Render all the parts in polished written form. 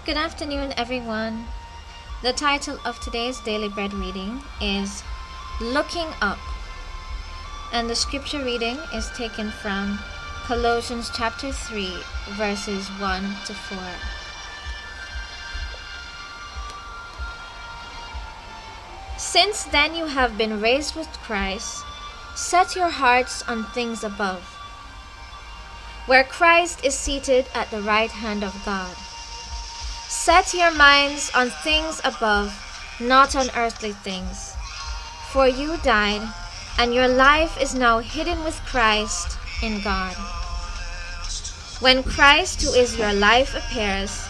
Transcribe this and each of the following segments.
Good afternoon, everyone. The title of today's Daily Bread reading is Looking Up, and the scripture reading is taken from Colossians chapter 3, verses 1 to 4. Since then you have been raised with Christ, set your hearts on things above, where Christ is seated at the right hand of God. Set your minds on things above, not on earthly things. For you died, and your life is now hidden with Christ in God. When Christ, who is your life, appears,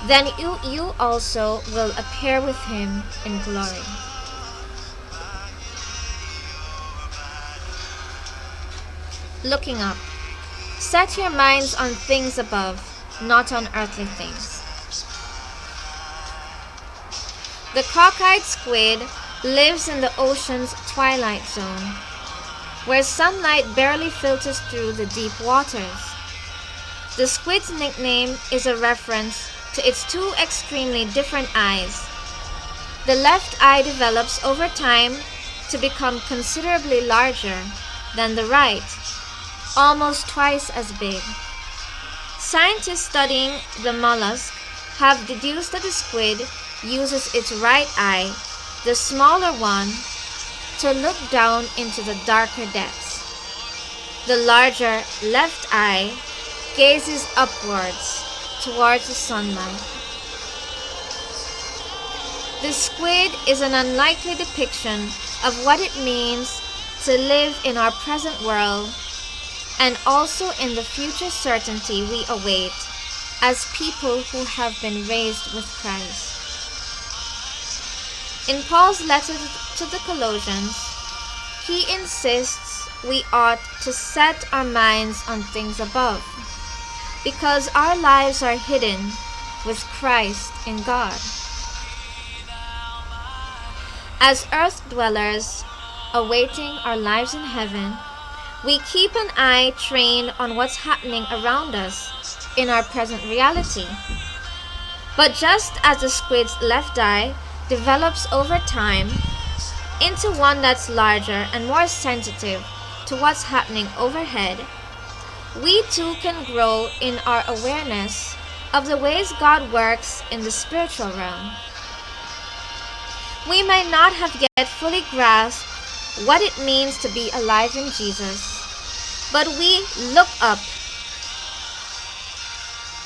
then you also will appear with him in glory. Looking up. Set your minds on things above, not on earthly things. The cockeyed squid lives in the ocean's twilight zone, where sunlight barely filters through the deep waters. The squid's nickname is a reference to its two extremely different eyes. The left eye develops over time to become considerably larger than the right, almost twice as big. Scientists studying the mollusk have deduced that the squid uses its right eye, the smaller one, to look down into the darker depths. The larger left eye gazes upwards towards the sunlight. The squid is an unlikely depiction of what it means to live in our present world and also in the future certainty we await as people who have been raised with Christ. In Paul's letter to the Colossians, he insists we ought to set our minds on things above, because our lives are hidden with Christ in God. As earth dwellers awaiting our lives in heaven, we keep an eye trained on what's happening around us in our present reality. But just as the squid's left eye develops over time into one that's larger and more sensitive to what's happening overhead, we too can grow in our awareness of the ways God works in the spiritual realm. We may not have yet fully grasped what it means to be alive in Jesus, but we look up.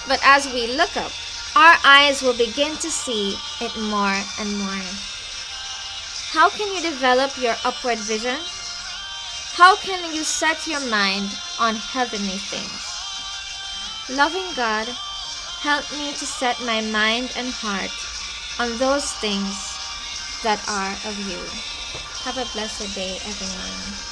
But as we look up, our eyes will begin to see it more and more. How can you develop your upward vision? How can you set your mind on heavenly things? Loving God, help me to set my mind and heart on those things that are of you. Have a blessed day, everyone.